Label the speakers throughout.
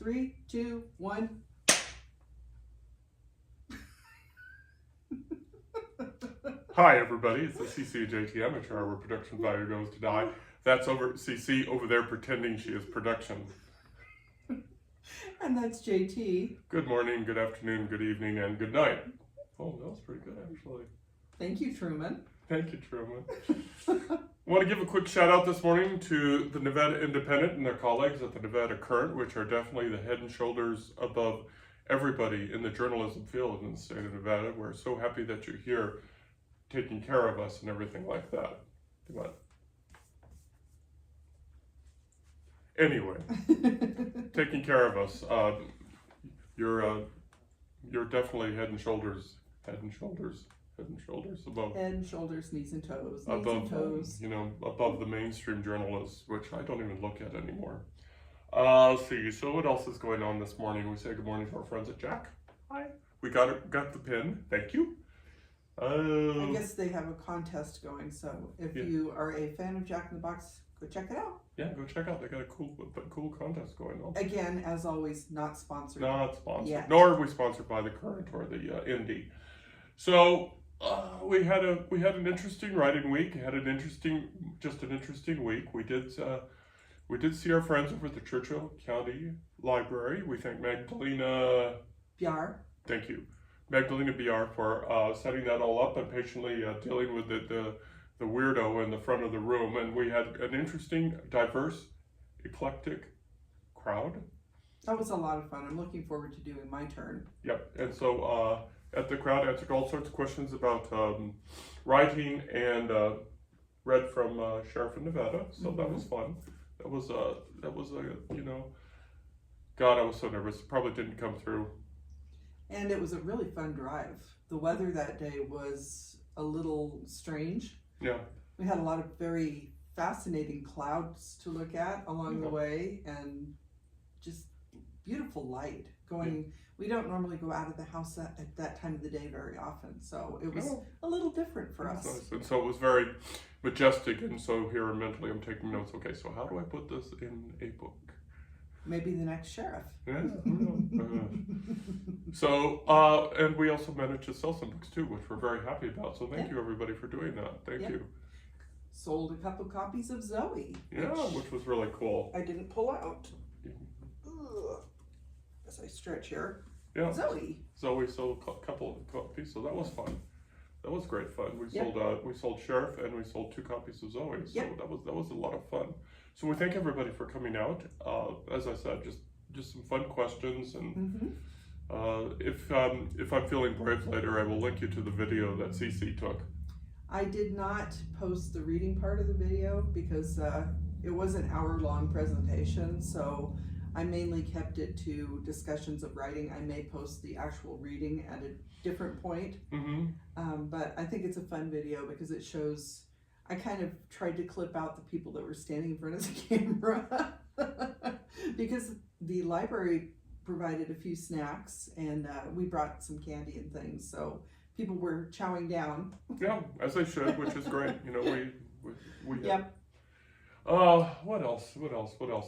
Speaker 1: 3, 2, 1.
Speaker 2: Hi everybody, it's the CC&JT Amateur Hour where production value goes to die. That's over CC over there pretending she is production.
Speaker 1: And that's JT.
Speaker 2: Good morning, good afternoon, good evening, and good night. Oh, that was pretty good actually.
Speaker 1: Thank you, Truman.
Speaker 2: Thank you, Truman. I want to give a quick shout out this morning to the Nevada Independent and their colleagues at the Nevada Current, which are definitely the head and shoulders above everybody in the journalism field in the state of Nevada. We're so happy that you're here taking care of us and everything like that. But anyway, taking care of us. You're definitely head and shoulders above.
Speaker 1: Head and shoulders, knees and toes,
Speaker 2: above,
Speaker 1: toes.
Speaker 2: Above the mainstream journalists, which I don't even look at anymore. Let's see. So what else is going on this morning? We say good morning to our friends at Jack. Hi. We got the pin. Thank you.
Speaker 1: I guess they have a contest going, so if you are a fan of Jack in the Box, go check it out.
Speaker 2: Yeah, go check out. They got a cool contest going on.
Speaker 1: Again, as always, not sponsored.
Speaker 2: Not sponsored.
Speaker 1: Yet.
Speaker 2: Nor are we sponsored by the Current or the Indy. So we had an interesting writing week. Had an interesting week. We did see our friends over at the Churchill County Library. We thank Magdalena.
Speaker 1: BR.
Speaker 2: Thank you. Magdalena BR for setting that all up and patiently dealing with the weirdo in the front of the room. And we had an interesting, diverse, eclectic crowd.
Speaker 1: That was a lot of fun. I'm looking forward to doing my turn.
Speaker 2: Yep. And so at the crowd answered all sorts of questions about writing and read from Sheriff of Nevada. So that was fun. That was God, I was so nervous. It probably didn't come through.
Speaker 1: And it was a really fun drive. The weather that day was a little strange.
Speaker 2: Yeah.
Speaker 1: We had a lot of very fascinating clouds to look at along the way and just beautiful light going. We don't normally go out of the house at that time of the day very often. So it was a little different for us.
Speaker 2: Nice. And so it was very majestic. And so here mentally I'm taking notes. Okay, so how do I put this in a book?
Speaker 1: Maybe the next sheriff.
Speaker 2: Yeah. So, and we also managed to sell some books too, which we're very happy about. So thank you everybody for doing that. Thank you.
Speaker 1: Sold a couple copies of Zoe.
Speaker 2: Yeah, which was really cool.
Speaker 1: I didn't pull out. As I stretch here.
Speaker 2: Yeah.
Speaker 1: Zoe
Speaker 2: sold a couple of copies, so that was fun. That was great fun. We sold Sheriff and we sold 2 copies of Zoe. So that was a lot of fun. So we thank everybody for coming out. As I said, just some fun questions, and if I'm feeling brave later, I will link you to the video that CC took.
Speaker 1: I did not post the reading part of the video because it was an hour-long presentation, so I mainly kept it to discussions of writing. I may post the actual reading at a different point, but I think it's a fun video because it shows. I kind of tried to clip out the people that were standing in front of the camera because the library provided a few snacks and we brought some candy and things, so people were chowing down.
Speaker 2: Yeah, as they should, which is great. We
Speaker 1: Yep.
Speaker 2: What else?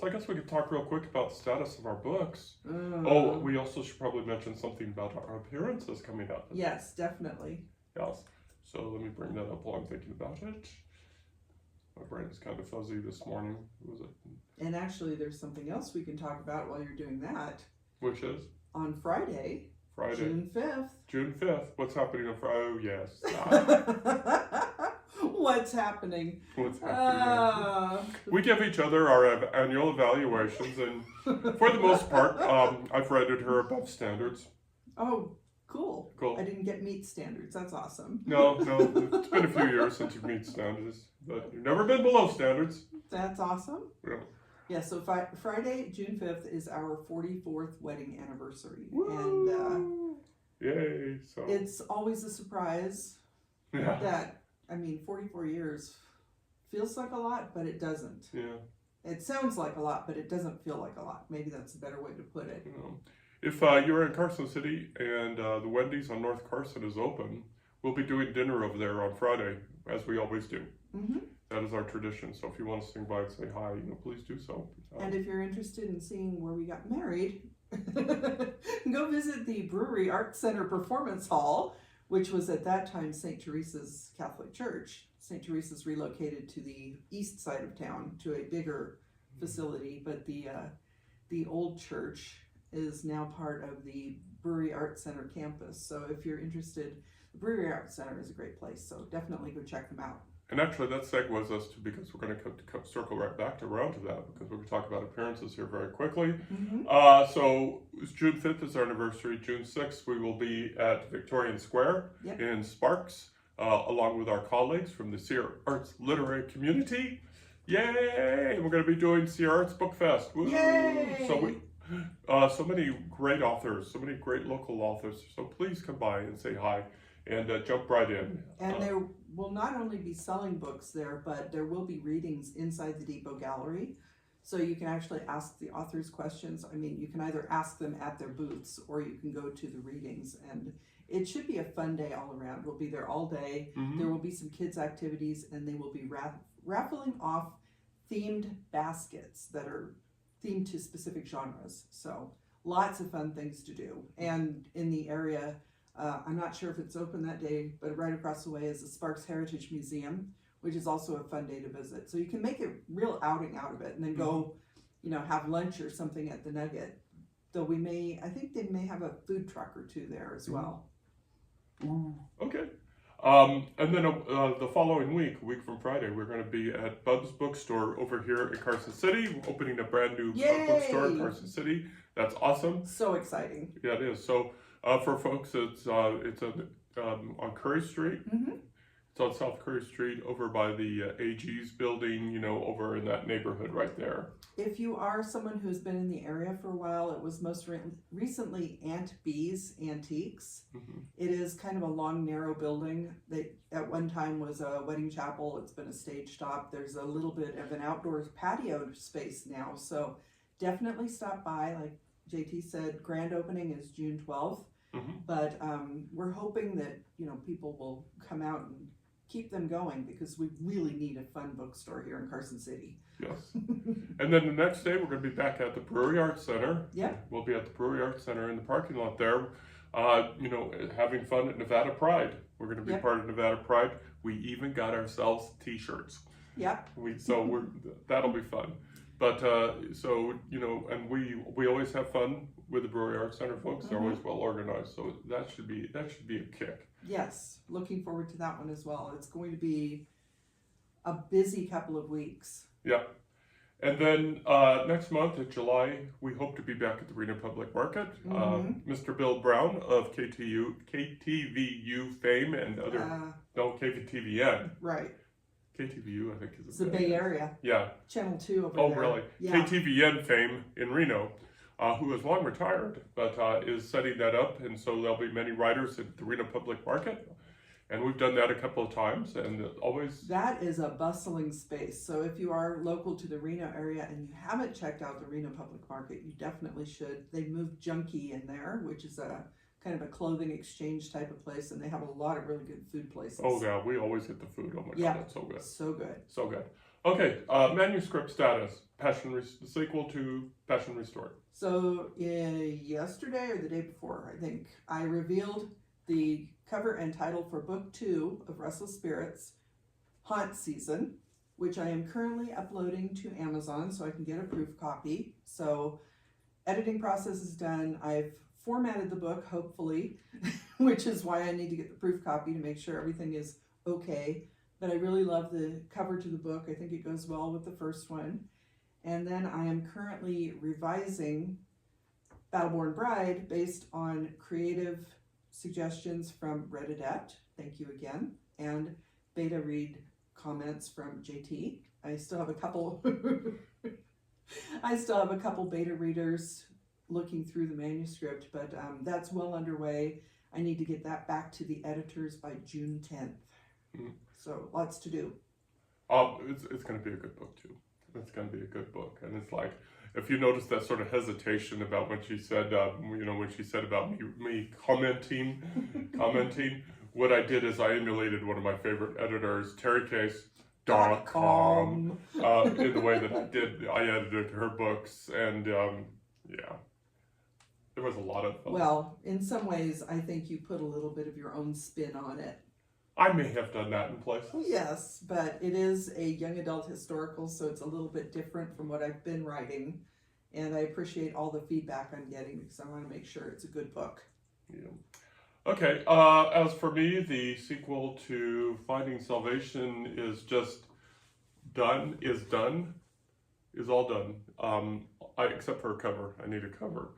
Speaker 2: I guess we could talk real quick about the status of our books. We also should probably mention something about our appearances coming up.
Speaker 1: Yes, definitely.
Speaker 2: Yes. So let me bring that up while I'm thinking about it. My brain is kind of fuzzy this morning. What was it?
Speaker 1: And actually, there's something else we can talk about while you're doing that.
Speaker 2: Which is?
Speaker 1: On Friday. June 5th.
Speaker 2: June 5th. What's happening on Friday? Oh, yes.
Speaker 1: What's happening?
Speaker 2: We give each other our annual evaluations, and for the most part, I've rated her above standards.
Speaker 1: Oh, cool. I didn't get meet standards. That's awesome.
Speaker 2: No, it's been a few years since you've meet standards, but you've never been below standards.
Speaker 1: That's awesome.
Speaker 2: Yeah.
Speaker 1: Yeah, so Friday, June 5th is our 44th wedding anniversary.
Speaker 2: Woo! And yay! So
Speaker 1: it's always a surprise that, 44 years feels like a lot, but it doesn't.
Speaker 2: Yeah.
Speaker 1: It sounds like a lot, but it doesn't feel like a lot. Maybe that's a better way to put it.
Speaker 2: If you're in Carson City and the Wendy's on North Carson is open, we'll be doing dinner over there on Friday, as we always do. That is our tradition. So if you want to swing by and say hi, please do so.
Speaker 1: And if you're interested in seeing where we got married, Go visit the Brewery Arts Center Performance Hall, which was at that time St. Teresa's Catholic Church. St. Teresa's relocated to the east side of town to a bigger facility, but the old church is now part of the Brewery Arts Center campus. So if you're interested, the Brewery Arts Center is a great place, so definitely go check them out.
Speaker 2: And actually, that segues us to, because we're going to circle right back around to that, because we're going to talk about appearances here very quickly. So June 5th is our anniversary. June 6th, we will be at Victorian Square in Sparks, along with our colleagues from the Sierra Arts Literary Community. Yay! We're going to be doing Sierra Arts Book Fest. Woo!
Speaker 1: Yay!
Speaker 2: So many great authors, so many great local authors. So please come by and say hi and jump right in.
Speaker 1: And there will not only be selling books there, but there will be readings inside the Depot Gallery. So you can actually ask the authors questions. I mean, you can either ask them at their booths or you can go to the readings. And it should be a fun day all around. We'll be there all day. There will be some kids' activities, and they will be raffling off themed baskets that are themed to specific genres. So lots of fun things to do. And in the area, I'm not sure if it's open that day, but right across the way is the Sparks Heritage Museum, which is also a fun day to visit. So you can make a real outing out of it and then go, have lunch or something at the Nugget. Though I think they may have a food truck or two there as well.
Speaker 2: Okay. And then the following week from Friday, we're going to be at Bub's Bookstore over here in Carson City, opening a brand new bookstore in Carson City. That's awesome.
Speaker 1: So exciting.
Speaker 2: Yeah, it is. So for folks, it's on Curry Street. It's on South Curry Street over by the AG's building, over in that neighborhood right there.
Speaker 1: If you are someone who's been in the area for a while, it was most recently Aunt B's Antiques. It is kind of a long, narrow building that at one time was a wedding chapel. It's been a stage stop. There's a little bit of an outdoor patio space now. So definitely stop by. Like JT said, grand opening is June 12th. But we're hoping that, people will come out and keep them going because we really need a fun bookstore here in Carson City.
Speaker 2: Yes. And then the next day, we're going to be back at the Brewery Arts Center.
Speaker 1: Yeah.
Speaker 2: We'll be at the Brewery Arts Center in the parking lot there, having fun at Nevada Pride. We're going to be part of Nevada Pride. We even got ourselves t-shirts.
Speaker 1: Yeah.
Speaker 2: That'll be fun. But, and we always have fun with the Brewery Arts Center folks. They're always well organized. So that should be a kick.
Speaker 1: Yes. Looking forward to that one as well. It's going to be a busy couple of weeks.
Speaker 2: Yeah. And then next month in July, we hope to be back at the Reno Public Market. Mr. Bill Brown of KTVU fame and other, KVTVN.
Speaker 1: Right.
Speaker 2: KTVU, I think is
Speaker 1: it's the Bay Area.
Speaker 2: Yeah.
Speaker 1: Channel 2 over there.
Speaker 2: Oh, really?
Speaker 1: Yeah.
Speaker 2: KTVN fame in Reno, who is long retired, but is setting that up. And so there'll be many writers at the Reno Public Market. And we've done that a couple of times, and always...
Speaker 1: That is a bustling space. So if you are local to the Reno area and you haven't checked out the Reno Public Market, you definitely should. They moved Junkie in there, which is a kind of a clothing exchange type of place, and they have a lot of really good food places.
Speaker 2: Oh yeah, we always get the food. Oh my God, that's so good.
Speaker 1: So good.
Speaker 2: So good. Okay, manuscript status. The sequel to Passion Restored.
Speaker 1: So yesterday or the day before, I think, I revealed the cover and title for Book 2 of Restless Spirits, Haunt Season, which I am currently uploading to Amazon so I can get a proof copy. So editing process is done. I've formatted the book, hopefully, which is why I need to get the proof copy to make sure everything is okay. But I really love the cover to the book. I think it goes well with the first one. And then I am currently revising Battleborn Bride based on creative suggestions from Red Adept, thank you again, and beta read comments from JT. I still have a couple beta readers looking through the manuscript, but that's well underway. I need to get that back to the editors by June 10th. So lots to do.
Speaker 2: It's going to be a good book too. It's going to be a good book, and it's like, if you notice that sort of hesitation about when she said, when she said about me commenting, what I did is I emulated one of my favorite editors, TeriCase.com, in the way that I edited her books, and yeah. There was a lot of fun.
Speaker 1: Well, in some ways, I think you put a little bit of your own spin on it.
Speaker 2: I may have done that in places.
Speaker 1: Yes, but it is a young adult historical, so it's a little bit different from what I've been writing. And I appreciate all the feedback I'm getting because I want to make sure it's a good book.
Speaker 2: Yeah. Okay, as for me, the sequel to Finding Salvation is just done, is all done. Except for a cover. I need a cover.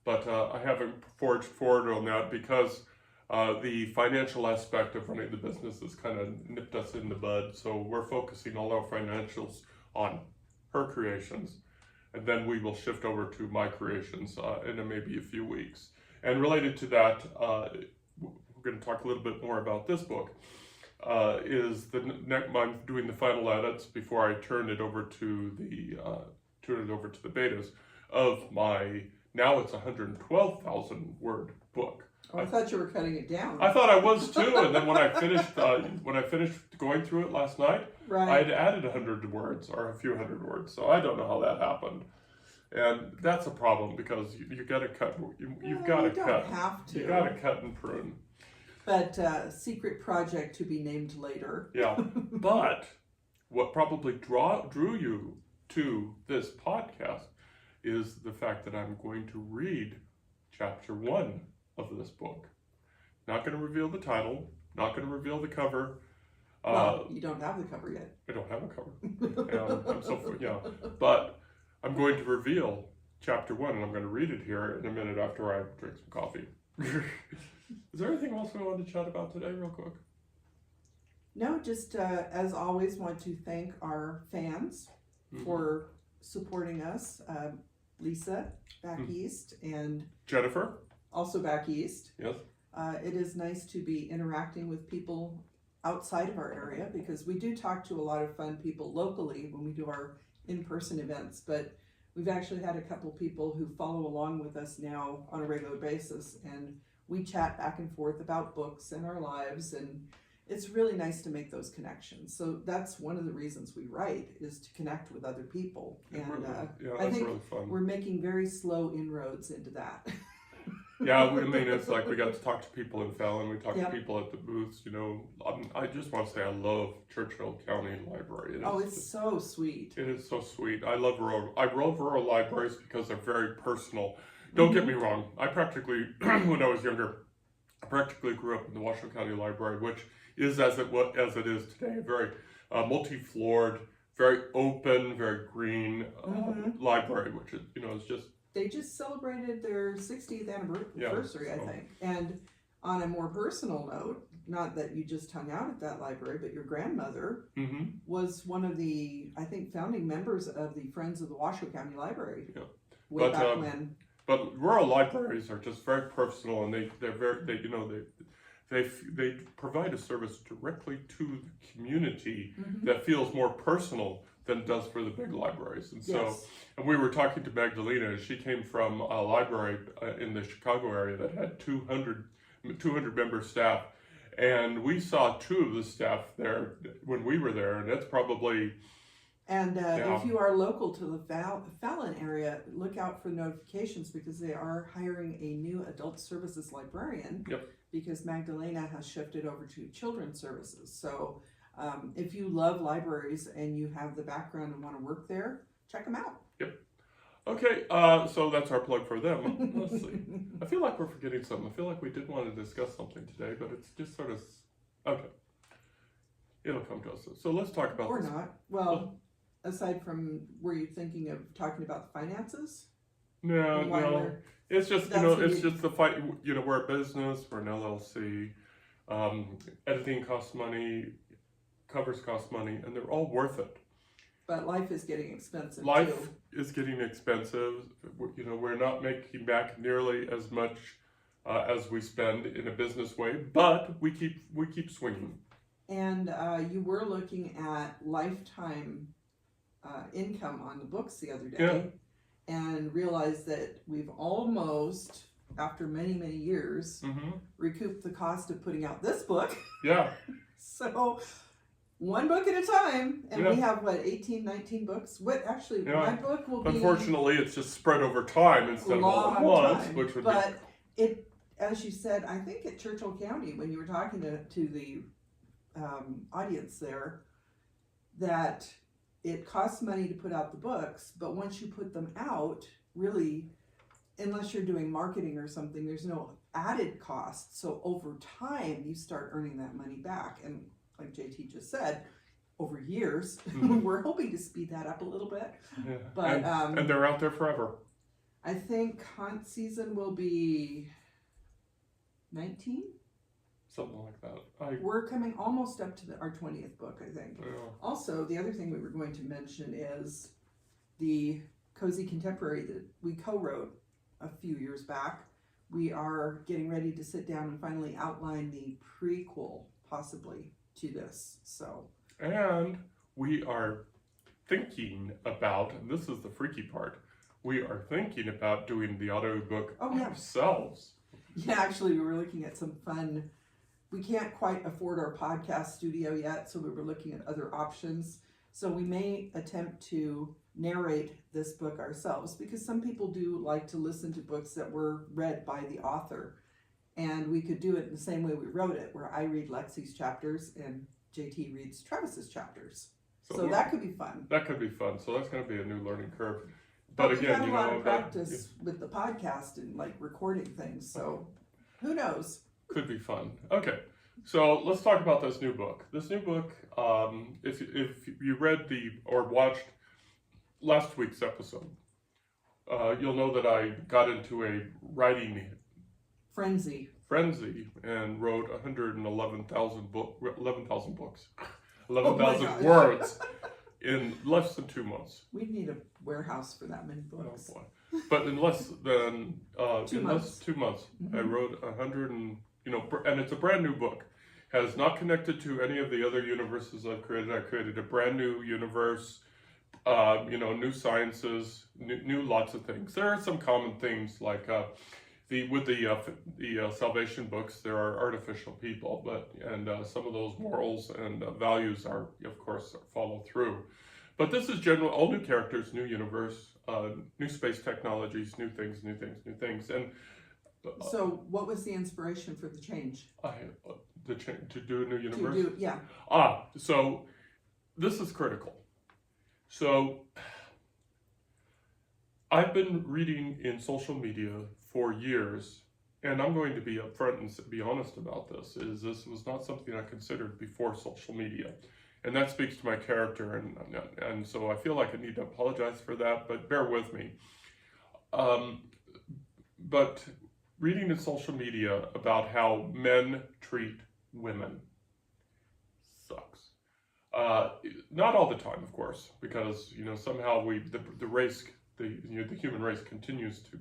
Speaker 2: But I haven't forged forward on that because the financial aspect of running the business has kind of nipped us in the bud. So we're focusing all our financials on her creations. And then we will shift over to my creations in maybe a few weeks. And related to that, we're going to talk a little bit more about this book. I'm doing the final edits before I turn it over to the betas of my, now it's 112,000 word book.
Speaker 1: Oh, I thought you were cutting it down.
Speaker 2: I thought I was too, and then when I finished going through it last night,
Speaker 1: right.
Speaker 2: I had added 100 words or a few hundred words. So I don't know how that happened, and that's a problem because you got to cut. You've got to cut.
Speaker 1: You don't have to.
Speaker 2: You got to cut and prune.
Speaker 1: But secret project to be named later.
Speaker 2: Yeah, but what probably drew you to this podcast is the fact that I'm going to read chapter 1 of this book. Not going to reveal the title, not going to reveal the cover.
Speaker 1: Well, you don't have the cover yet.
Speaker 2: I don't have a cover. But I'm going to reveal chapter 1, and I'm going to read it here in a minute after I drink some coffee. Is there anything else we want to chat about today real quick?
Speaker 1: No, just as always, want to thank our fans for supporting us. Lisa, back east, and
Speaker 2: Jennifer,
Speaker 1: also back east.
Speaker 2: Yes.
Speaker 1: It is nice to be interacting with people outside of our area because we do talk to a lot of fun people locally when we do our in-person events, but we've actually had a couple people who follow along with us now on a regular basis, and we chat back and forth about books and our lives, and it's really nice to make those connections. So that's one of the reasons we write, is to connect with other people. And I think
Speaker 2: really fun.
Speaker 1: We're making very slow inroads into that.
Speaker 2: Yeah, I mean, it's like we got to talk to people in Fallon, we talked to people at the booths, I just want to say I love Churchill County Library.
Speaker 1: It's so sweet.
Speaker 2: It is so sweet. I love rural libraries because they're very personal. Don't get me wrong, I practically, when I was younger, I practically grew up in the Churchill County Library, which is as it is today, a very multi-floored, very open, very green library, which is just...
Speaker 1: They just celebrated their 60th anniversary, I think. And on a more personal note, not that you just hung out at that library, but your grandmother was one of the, I think, founding members of the Friends of the Washoe County Library. Yeah. Way back when.
Speaker 2: But rural libraries are just very personal, and they provide a service directly to the community that feels more personal than it does for the big libraries. And so, and we were talking to Magdalena, she came from a library in the Chicago area that had 200 member staff. And we saw 2 of the staff there when we were there, and that's probably...
Speaker 1: And if you are local to the Fallon area, look out for notifications because they are hiring a new adult services librarian.
Speaker 2: Yep. Because
Speaker 1: Magdalena has shifted over to children's services. So if you love libraries and you have the background and want to work there, check them out.
Speaker 2: Yep. Okay, so that's our plug for them. Let's see. I feel like we're forgetting something. I feel like we did want to discuss something today, but it's just sort of... Okay. It'll come to us. So let's talk about
Speaker 1: this.
Speaker 2: Or
Speaker 1: not. Well, aside from, were you thinking of talking about the finances?
Speaker 2: No. It's just, it's just the fight. We're a business, we're an LLC. Editing costs money, covers cost money, and they're all worth it.
Speaker 1: But life is getting expensive.
Speaker 2: Life is getting expensive. We're not making back nearly as much as we spend in a business way, but we keep swinging.
Speaker 1: And you were looking at lifetime income on the books the other day, and realized that we've almost, after many, many years, recouped the cost of putting out this book.
Speaker 2: Yeah.
Speaker 1: So one book at a time, and
Speaker 2: Yeah.
Speaker 1: we have, 18, 19 books? My book will be
Speaker 2: Unfortunately, it's just spread over time instead of all at once, which would
Speaker 1: but it, as you said, I think at Churchill County, when you were talking to the audience there, that it costs money to put out the books, but once you put them out, really, unless you're doing marketing or something, there's no added cost. So over time, you start earning that money back. And like JT just said, over years, we're hoping to speed that up a little bit.
Speaker 2: be. Yeah.
Speaker 1: But
Speaker 2: and they're out there forever.
Speaker 1: I think hunt season will be 19.
Speaker 2: Something like that.
Speaker 1: We're coming almost up to our 20th book, I think.
Speaker 2: Yeah.
Speaker 1: Also, the other thing we were going to mention is the Cozy Contemporary that we co-wrote a few years back. We are getting ready to sit down and finally outline the prequel, possibly, to this. So,
Speaker 2: And we are thinking about, and this is the freaky part, we are thinking about doing the audiobook ourselves.
Speaker 1: Yeah, actually, we were looking at some fun. We can't quite afford our podcast studio yet, so we were looking at other options. So we may attempt to narrate this book ourselves, because some people do like to listen to books that were read by the author. And we could do it in the same way we wrote it, where I read Lexi's chapters and JT reads Travis's chapters. So that could be fun.
Speaker 2: That could be fun. So that's going to be a new learning curve.
Speaker 1: But
Speaker 2: But
Speaker 1: we've
Speaker 2: again,
Speaker 1: had
Speaker 2: you
Speaker 1: a lot
Speaker 2: know,
Speaker 1: of practice with the podcast and like recording things, so who knows?
Speaker 2: could be fun. Okay, so let's talk about this new book. This new book, if you read or watched last week's episode, you'll know that I got into a writing
Speaker 1: Frenzy.
Speaker 2: and wrote 11,000 books, 11,000
Speaker 1: gosh.
Speaker 2: words in less than 2 months.
Speaker 1: We'd need a warehouse for that many books.
Speaker 2: Oh boy! But in less than
Speaker 1: 2
Speaker 2: in
Speaker 1: months.
Speaker 2: less 2 months, I
Speaker 1: Mhm.
Speaker 2: wrote 100 and and it's a brand new book. Has not connected to any of the other universes I've created. I created a brand new universe. New sciences, new lots of things. There are some common themes like the salvation books. There are artificial people, and some of those morals and values are, of course, follow through. But this is all new characters, new universe, new space technologies, new things, and.
Speaker 1: So, what was the inspiration for the change?
Speaker 2: To do a new universe.
Speaker 1: Yeah.
Speaker 2: So this is critical. So I've been reading in social media for years, and I'm going to be upfront and be honest about this. This was not something I considered before social media, and that speaks to my character, and so I feel like I need to apologize for that. But bear with me. But reading in social media about how men treat women sucks. Not all the time, of course, because somehow the race, the human race continues to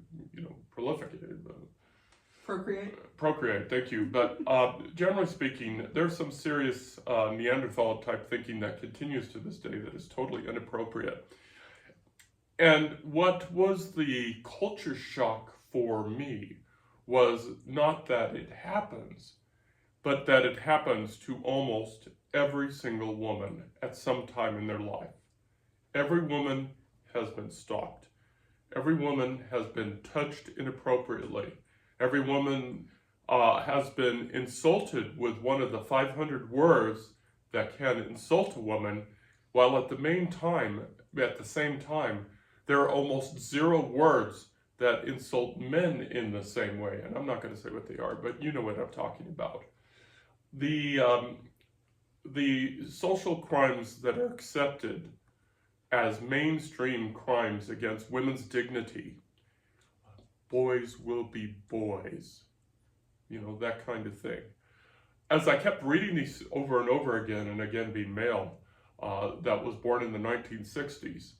Speaker 2: proliferate. Procreate. Thank you. But generally speaking, there's some serious Neanderthal type thinking that continues to this day that is totally inappropriate. And what was the culture shock for me was not that it happens, but that it happens to almost every single woman at some time in their life. Every woman has been stalked. Every woman has been touched inappropriately. Every woman has been insulted with one of the 500 words that can insult a woman, while at the same time, there are almost 0 words that insult men in the same way. And I'm not going to say what they are, but you know what I'm talking about. The social crimes that are accepted as mainstream crimes against women's dignity, boys will be boys, that kind of thing. As I kept reading these over and over again, and again being male, that was born in the 1960s,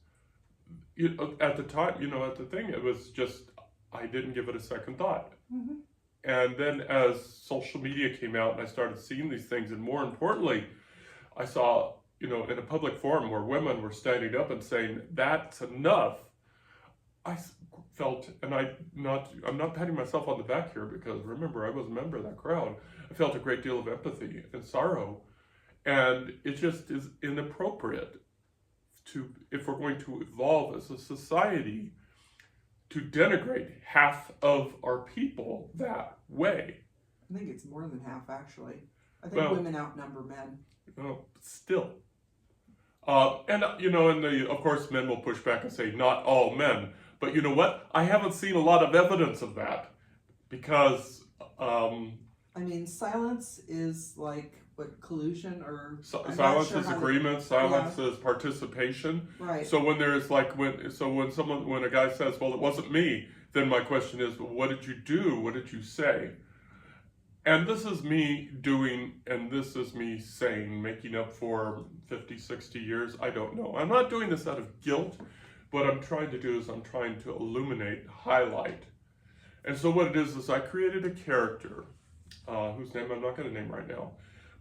Speaker 2: at the time, it was just, I didn't give it a second thought.
Speaker 1: Mm-hmm.
Speaker 2: And then as social media came out and I started seeing these things, and more importantly, I saw, in a public forum where women were standing up and saying, that's enough, I felt, and I'm not patting myself on the back here, because remember, I was a member of that crowd. I felt a great deal of empathy and sorrow. And it just is inappropriate if we're going to evolve as a society, to denigrate half of our people that way.
Speaker 1: I think it's more than half, actually. I think women outnumber men.
Speaker 2: Still. And of course, men will push back and say, not all men. But you know what? I haven't seen a lot of evidence of that. Because,
Speaker 1: silence is like, what, collusion or...
Speaker 2: silence is agreement, silence is participation.
Speaker 1: Right.
Speaker 2: So when there's when a guy says, well, it wasn't me, then my question is, well, what did you do? What did you say? And this is me doing, and this is me saying, making up for 50, 60 years, I don't know. I'm not doing this out of guilt. What I'm trying to do is I'm trying to illuminate, highlight. And so what it is I created a character, whose name I'm not going to name right now.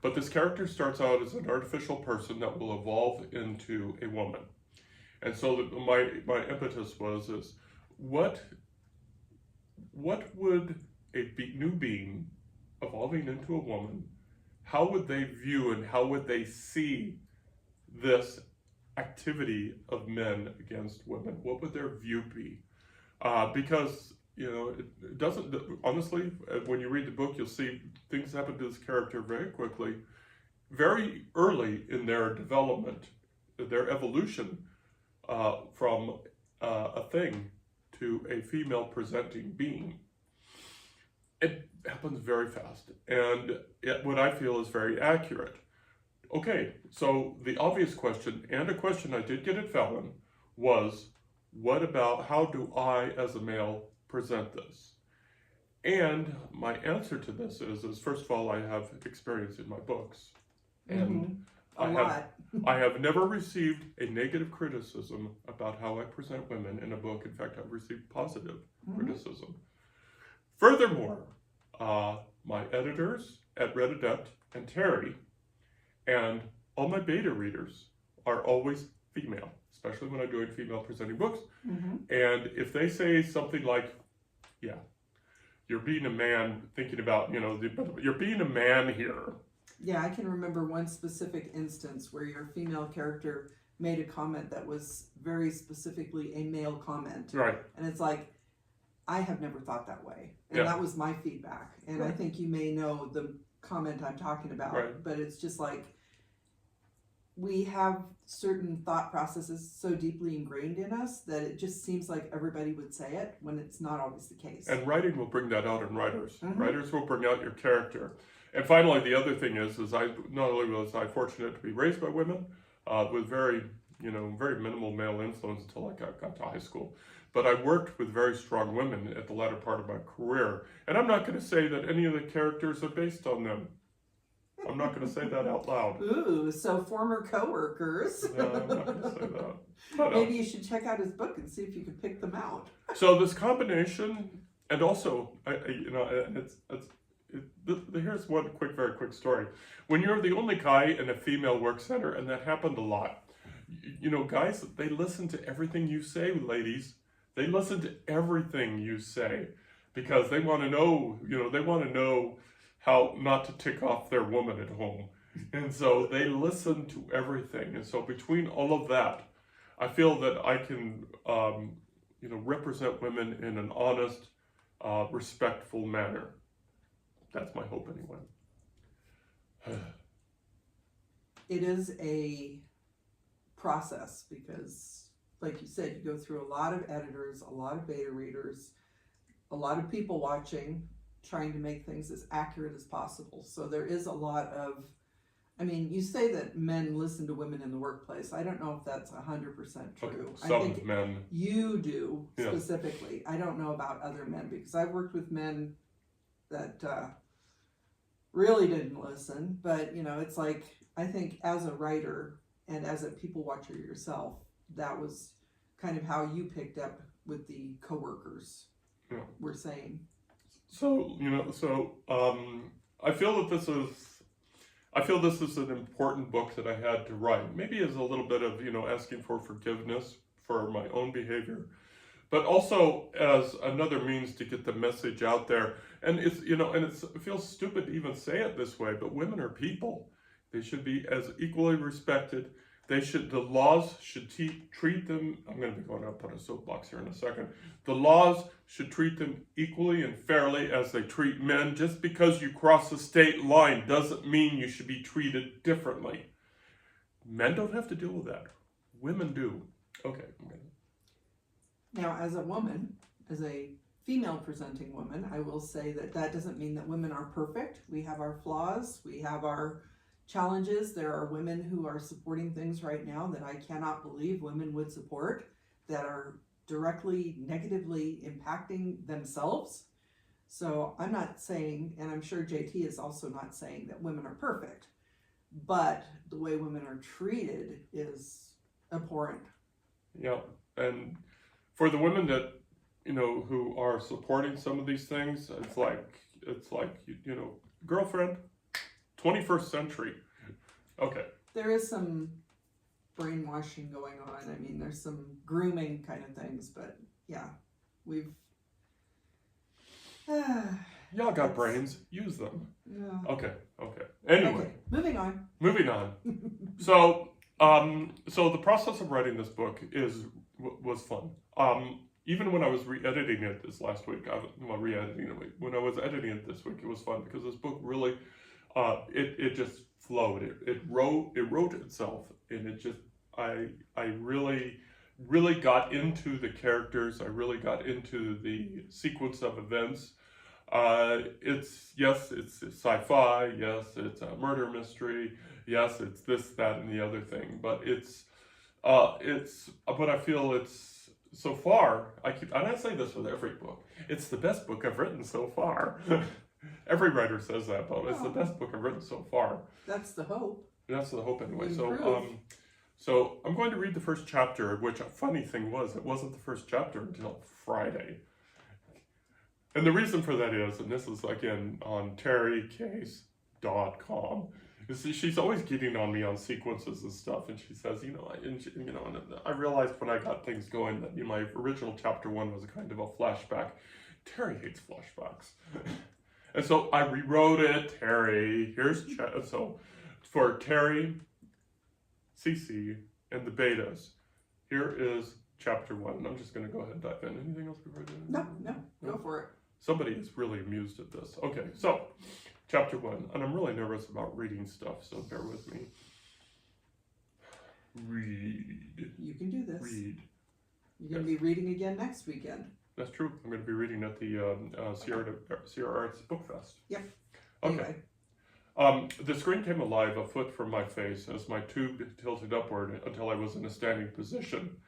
Speaker 2: But this character starts out as an artificial person that will evolve into a woman. And so my impetus is what would a new being evolving into a woman, how would they view and how would they see this activity of men against women? What would their view be? Because, it doesn't, honestly, when you read the book, you'll see things happen to this character very quickly, very early in their development, their evolution from a thing to a female presenting being. It happens very fast, and what I feel is very accurate. Okay, so the obvious question, and a question I did get at Fallon, was, what about how do I, as a male, present this? And my answer to this is first of all, I have experience in my books. And I have never received a negative criticism about how I present women in a book. In fact, I've received positive criticism. Furthermore, my editors at Red Adept and Teri and all my beta readers are always female, especially when I'm doing female presenting books. And if they say something like, yeah, you're being a man, thinking about, you're being a man here.
Speaker 1: Yeah, I can remember one specific instance where your female character made a comment that was very specifically a male comment.
Speaker 2: Right.
Speaker 1: And it's like, I have never thought that way. And that was my feedback. And I think you may know the comment I'm talking about.
Speaker 2: Right.
Speaker 1: But it's just like, we have certain thought processes so deeply ingrained in us that it just seems like everybody would say it when it's not always the case.
Speaker 2: And writing will bring that out in writers. Writers will bring out your character. And finally, the other thing is I not only was I fortunate to be raised by women with very minimal male influence until I got to high school, but I worked with very strong women at the latter part of my career. And I'm not going to say that any of the characters are based on them. I'm not going to say that out loud.
Speaker 1: Ooh, so former coworkers.
Speaker 2: No, I'm not going to say that. But,
Speaker 1: maybe you should check out his book and see if you can pick them out.
Speaker 2: So this combination, and also, here's one very quick story. When you're the only guy in a female work center, and that happened a lot, guys, they listen to everything you say, ladies. They listen to everything you say because they want to know, how not to tick off their woman at home. And so they listen to everything. And so between all of that, I feel that I can, represent women in an honest, respectful manner. That's my hope anyway.
Speaker 1: It is a process because, like you said, you go through a lot of editors, a lot of beta readers, a lot of people watching, trying to make things as accurate as possible. So there is a lot of, you say that men listen to women in the workplace. I don't know if that's 100% true.
Speaker 2: Okay,
Speaker 1: I think
Speaker 2: men.
Speaker 1: You do specifically. I don't know about other men because I've worked with men that really didn't listen. But, it's like, I think as a writer and as a people watcher yourself, that was kind of how you picked up with the coworkers were saying.
Speaker 2: So, I feel this is an important book that I had to write. Maybe as a little bit of, asking for forgiveness for my own behavior, but also as another means to get the message out there. And it's, it feels stupid to even say it this way, but women are people. They should be as equally respected. The laws should treat them, I'm going to be going up on a soapbox here in a second. The laws should treat them equally and fairly as they treat men. Just because you cross the state line doesn't mean you should be treated differently. Men don't have to deal with that. Women do. Okay.
Speaker 1: Now, as a woman, as a female presenting woman, I will say that doesn't mean that women are perfect. We have our flaws. We have our challenges. There are women who are supporting things right now that I cannot believe women would support, that are directly negatively impacting themselves. So I'm not saying, and I'm sure JT is also not saying, that women are perfect, but the way women are treated is abhorrent.
Speaker 2: Yeah, and for the women that, who are supporting some of these things, it's like girlfriend, 21st century. Okay.
Speaker 1: There is some brainwashing going on. I mean, there's some grooming kind of things, but yeah,
Speaker 2: y'all got brains, use them.
Speaker 1: Yeah.
Speaker 2: Okay. Anyway.
Speaker 1: Okay, moving on.
Speaker 2: So the process of writing this book was fun. Even when I was re-editing it this last week, when I was editing it this week, it was fun because this book really, it just flowed. It wrote itself, and it just, I really got into the characters. I really got into the sequence of events. It's sci-fi. Yes, it's a murder mystery. Yes, it's this, that, and the other thing. But but I feel it's, so far, and I say this with every book, it's the best book I've written so far. Every writer says that, but it's the best book I've written so far.
Speaker 1: That's the hope.
Speaker 2: That's the hope anyway.
Speaker 1: Improve.
Speaker 2: So I'm going to read the first chapter, which a funny thing was, it wasn't the first chapter until Friday. And the reason for that is, and this is again on tericase.com, she's always getting on me on sequences and stuff, and she says, and I realized when I got things going that my original chapter 1 was kind of a flashback. Teri hates flashbacks. And so I rewrote it. Teri, so for Teri, CC, and the betas, here is chapter 1. And I'm just going to go ahead and dive in. Anything else before I do?
Speaker 1: No, go for it.
Speaker 2: Somebody is really amused at this. Okay, so chapter 1, and I'm really nervous about reading stuff, so bear with me. Read.
Speaker 1: You can do this.
Speaker 2: Read.
Speaker 1: You're going to be reading again next weekend.
Speaker 2: That's true. I'm going to be reading at the Sierra Arts Book Fest.
Speaker 1: Yep.
Speaker 2: Okay. The screen came alive a foot from my face as my tube tilted upward until I was in a standing position.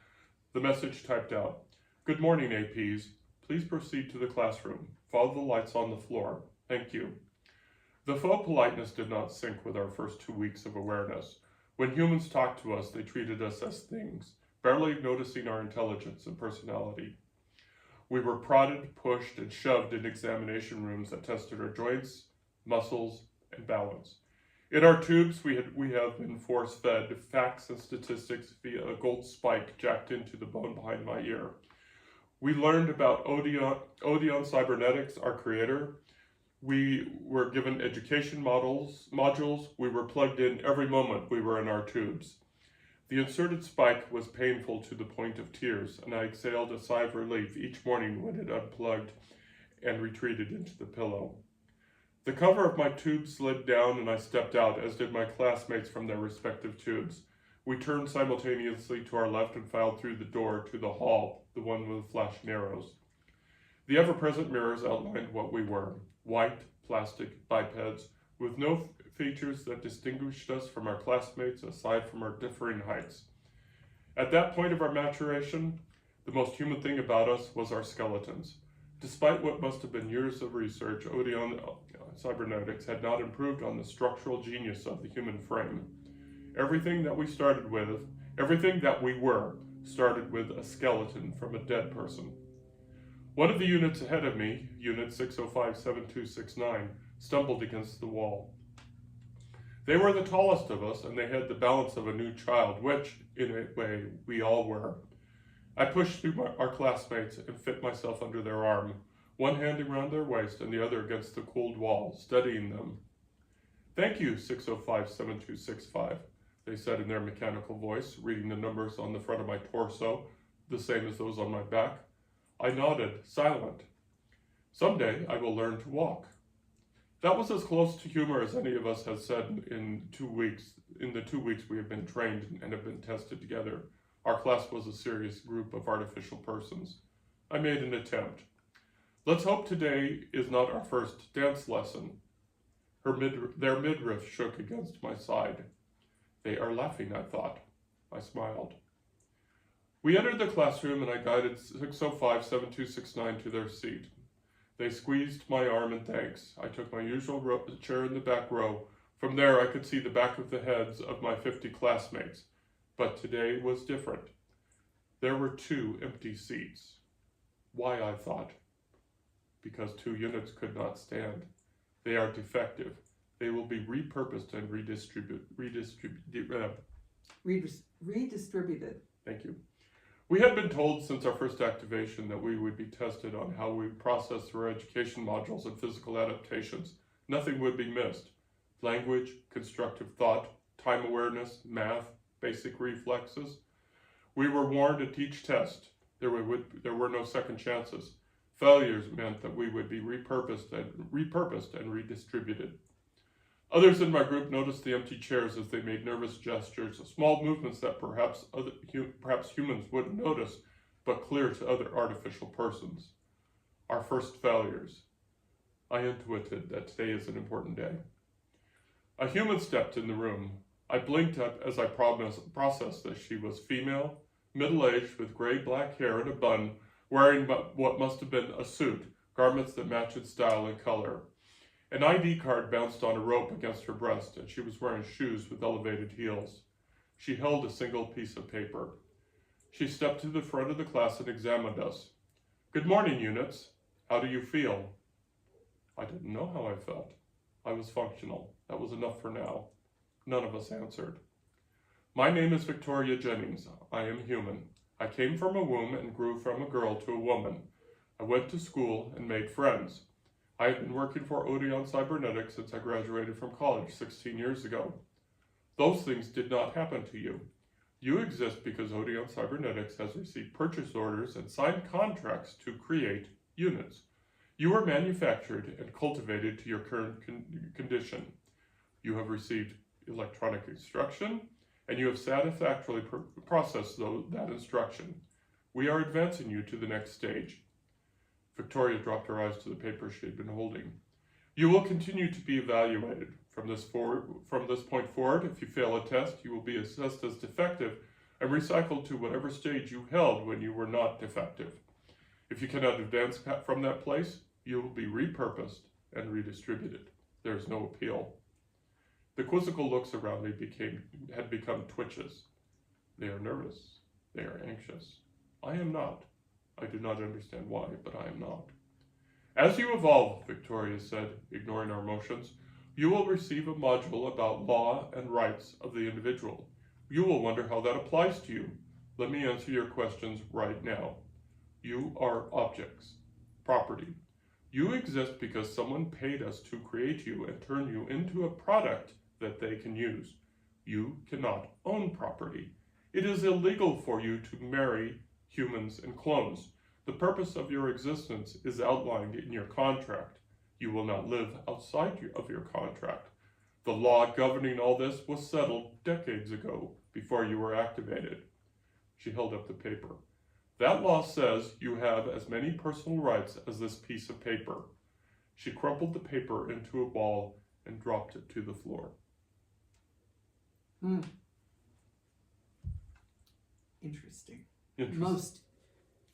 Speaker 2: The message typed out, "Good morning, APs. Please proceed to the classroom. Follow the lights on the floor. Thank you." The faux politeness did not sync with our first 2 weeks of awareness. When humans talked to us, they treated us as things, barely noticing our intelligence and personality. We were prodded, pushed, and shoved in examination rooms that tested our joints, muscles, and balance. In our tubes, we have been force-fed facts and statistics via a gold spike jacked into the bone behind my ear. We learned about Odeon Cybernetics, our creator. We were given education modules. We were plugged in every moment we were in our tubes. The inserted spike was painful to the point of tears, and I exhaled a sigh of relief each morning when it unplugged and retreated into the pillow. The cover of my tube slid down and I stepped out, as did my classmates from their respective tubes. We turned simultaneously to our left and filed through the door to the hall, the one with flashing arrows. The ever-present mirrors outlined what we were: white, plastic bipeds, with no features that distinguished us from our classmates aside from our differing heights. At that point of our maturation, the most human thing about us was our skeletons. Despite what must have been years of research, Odeon Cybernetics had not improved on the structural genius of the human frame. Everything that we were, started with a skeleton from a dead person. One of the units ahead of me, Unit 605-7269, stumbled against the wall. They were the tallest of us, and they had the balance of a new child, which, in a way, we all were. I pushed through our classmates and fit myself under their arm, one hand around their waist and the other against the cold wall, studying them. Thank you, 605-7265, they said in their mechanical voice, reading the numbers on the front of my torso, the same as those on my back. I nodded, silent. Someday I will learn to walk. That was as close to humor as any of us has said in the 2 weeks we have been trained and have been tested together. Our class was a serious group of artificial persons. I made an attempt. Let's hope today is not our first dance lesson. Their midriff shook against my side. They are laughing, I thought. I smiled. We entered the classroom and I guided 605-7269 to their seat. They squeezed my arm in thanks. I took my usual chair in the back row. From there I could see the back of the heads of my 50 classmates. But today was different. There were 2 empty seats. Why, I thought? Because 2 units could not stand. They are defective. They will be repurposed and redistributed. Thank you. We had been told since our first activation that we would be tested on how we process through our education modules and physical adaptations. Nothing would be missed. Language, constructive thought, time awareness, math, basic reflexes. We were warned at each test. There were no second chances. Failures meant that we would be repurposed and redistributed. Others in my group noticed the empty chairs as they made nervous gestures, small movements that perhaps humans wouldn't notice, but clear to other artificial persons. Our first failures. I intuited that today is an important day. A human stepped in the room. I blinked up as I processed that she was female, middle-aged, with gray-black hair and a bun, wearing what must have been a suit, garments that matched in style and color. An ID card bounced on a rope against her breast, and she was wearing shoes with elevated heels. She held a single piece of paper. She stepped to the front of the class and examined us. Good morning, units. How do you feel? I didn't know how I felt. I was functional. That was enough for now. None of us answered. My name is Victoria Jennings. I am human. I came from a womb and grew from a girl to a woman. I went to school and made friends. I have been working for Odeon Cybernetics since I graduated from college 16 years ago. Those things did not happen to you. You exist because Odeon Cybernetics has received purchase orders and signed contracts to create units. You were manufactured and cultivated to your current condition. You have received electronic instruction, and you have satisfactorily processed that instruction. We are advancing you to the next stage. Victoria dropped her eyes to the paper she had been holding. You will continue to be evaluated. From this point forward, if you fail a test, you will be assessed as defective and recycled to whatever stage you held when you were not defective. If you cannot advance from that place, you will be repurposed and redistributed. There is no appeal. The quizzical looks around me had become twitches. They are nervous. They are anxious. I am not. I do not understand why, but I am not. As you evolve, Victoria said, ignoring our emotions, you will receive a module about law and rights of the individual. You will wonder how that applies to you. Let me answer your questions right now. You are objects, property. You exist because someone paid us to create you and turn you into a product that they can use. You cannot own property. It is illegal for you to marry humans and clones. The purpose of your existence is outlined in your contract. You will not live outside of your contract. The law governing all this was settled decades ago before you were activated. She held up the paper. That law says you have as many personal rights as this piece of paper. She crumpled the paper into a ball and dropped it to the floor.
Speaker 1: Interesting.
Speaker 2: Most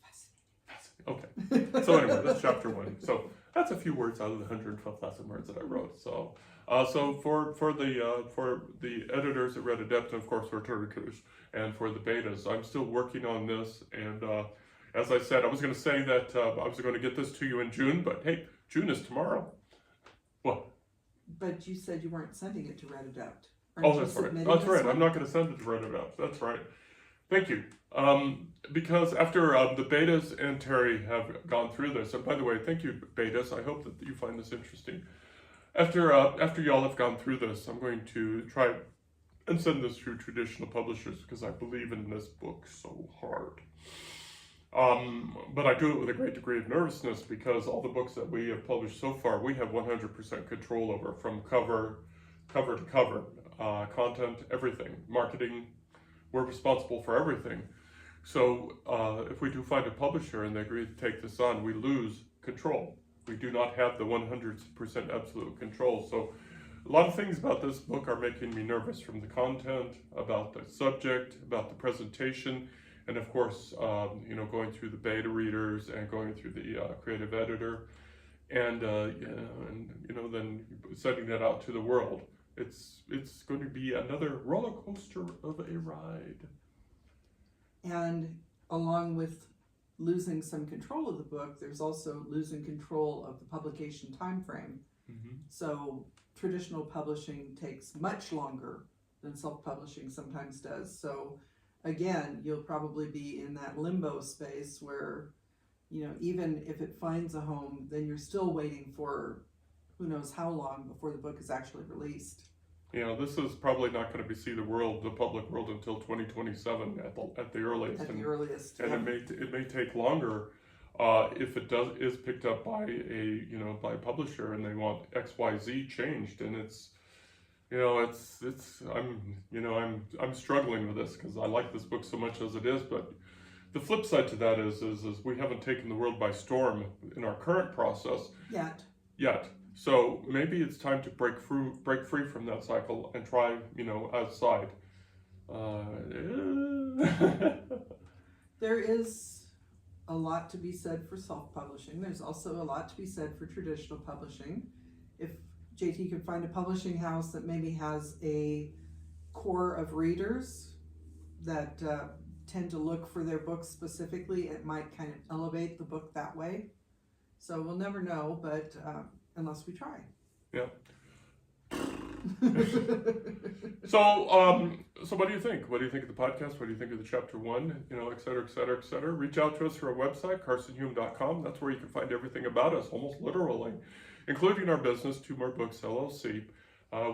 Speaker 2: fascinating. Okay. So anyway, that's chapter 1. So that's a few words out of the 112,000 words that I wrote. So for the editors at Red Adept, and of course for Teri, and for the betas, I'm still working on this. And as I said, I was going to say that I was going to get this to you in June, but hey, June is tomorrow. What?
Speaker 1: But you said you weren't sending it to Red Adept.
Speaker 2: Oh, that's right. That's right. I'm not going to send it to Red Adept. That's right. Thank you. Because after the betas and Teri have gone through this, and by the way, thank you, betas. I hope that you find this interesting. after y'all have gone through this, I'm going to try and send this to traditional publishers because I believe in this book so hard. But I do it with a great degree of nervousness because all the books that we have published so far, we have 100% control over, from cover to cover, content, everything, marketing. We're responsible for everything. So if we do find a publisher and they agree to take this on, we lose control. We do not have the 100% absolute control. So a lot of things about this book are making me nervous, from the content, about the subject, about the presentation, and of course, going through the beta readers and going through the creative editor, and then sending that out to the world. It's going to be another roller coaster of a ride.
Speaker 1: And along with losing some control of the book, there's also losing control of the publication time frame.
Speaker 2: Mm-hmm.
Speaker 1: So traditional publishing takes much longer than self-publishing sometimes does. So again, you'll probably be in that limbo space where, even if it finds a home, then you're still waiting for who knows how long before the book is actually released.
Speaker 2: This is probably not going to see the public world, until 2027 at the earliest.
Speaker 1: At the earliest,
Speaker 2: and
Speaker 1: yeah.
Speaker 2: it may take longer if it is picked up by a publisher and they want XYZ changed, and I'm struggling with this because I like this book so much as it is, but the flip side to that is we haven't taken the world by storm in our current process yet. So maybe it's time to break free from that cycle and try, outside.
Speaker 1: There is a lot to be said for self-publishing. There's also a lot to be said for traditional publishing. If JT could find a publishing house that maybe has a core of readers that tend to look for their books specifically, it might kind of elevate the book that way. So we'll never know, but unless we try.
Speaker 2: Yeah. So what do you think? What do you think of the podcast? What do you think of the chapter 1? Et cetera, et cetera, et cetera. Reach out to us through our website, carsonhume.com. That's where you can find everything about us, almost literally, including our business, Two More Books LLC.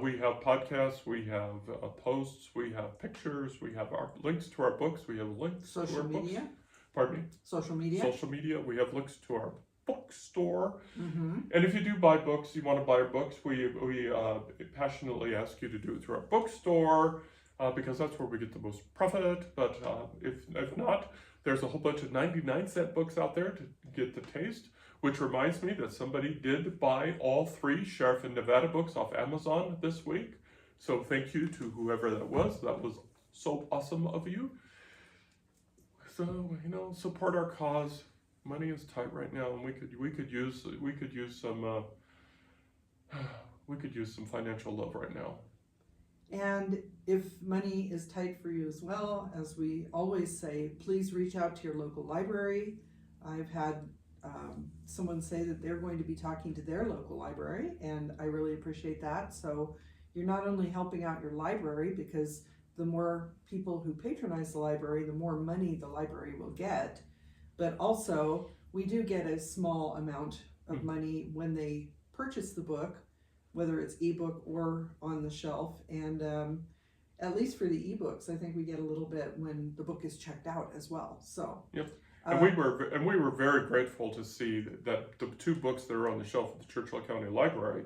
Speaker 2: We have podcasts, we have posts, we have pictures, we have our links to our books, we have links to our books. Pardon me?
Speaker 1: Social media.
Speaker 2: Social media. We have links to our bookstore.
Speaker 1: Mm-hmm.
Speaker 2: And if you do buy books, you want to buy our books, we passionately ask you to do it through our bookstore because that's where we get the most profit. But if not, there's a whole bunch of 99-cent books out there to get the taste, which reminds me that somebody did buy all 3 Sheriff and Nevada books off Amazon this week. So thank you to whoever that was. That was so awesome of you. So, support our cause. Money is tight right now, and we could use some financial love right now.
Speaker 1: And if money is tight for you as well, as we always say, please reach out to your local library. I've had someone say that they're going to be talking to their local library, and I really appreciate that. So you're not only helping out your library, because the more people who patronize the library, the more money the library will get, but also we do get a small amount of money when they purchase the book, whether it's ebook or on the shelf. And at least for the ebooks, I think we get a little bit when the book is checked out as well. So
Speaker 2: yep. And we were very grateful to see that the 2 books that are on the shelf at the Churchill County Library,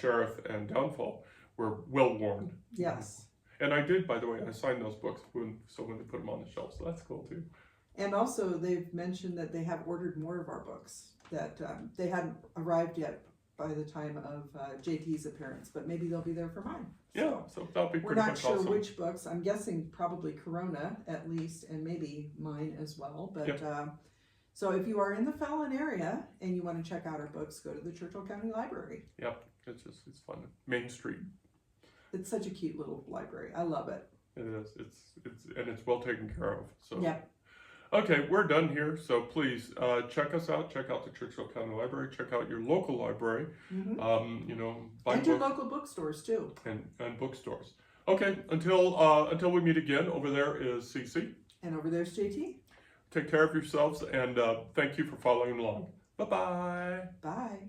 Speaker 2: Sheriff and Downfall, were well worn.
Speaker 1: Yes.
Speaker 2: And I did, by the way, I signed those books when they put them on the shelf, so that's cool too.
Speaker 1: And also they've mentioned that they have ordered more of our books, that they hadn't arrived yet by the time of JT's appearance, but maybe they'll be there for mine.
Speaker 2: Yeah, so that'll be pretty
Speaker 1: We're not
Speaker 2: much
Speaker 1: sure
Speaker 2: awesome.
Speaker 1: which books. I'm guessing probably Corona at least, and maybe mine as well. But
Speaker 2: yep.
Speaker 1: So if you are in the Fallon area and you want to check out our books, go to the Churchill County Library.
Speaker 2: Yep, it's fun. Main Street.
Speaker 1: It's such a cute little library. I love it.
Speaker 2: It is. It's well taken care of. So.
Speaker 1: Yep.
Speaker 2: Okay, we're done here. So please check us out. Check out the Churchill County Library. Check out your local library.
Speaker 1: Mm-hmm.
Speaker 2: Buy
Speaker 1: and your local bookstores too.
Speaker 2: And bookstores. Okay, until we meet again. Over there is CC.
Speaker 1: And over there's JT.
Speaker 2: Take care of yourselves, and thank you for following along. Bye-bye.
Speaker 1: Bye.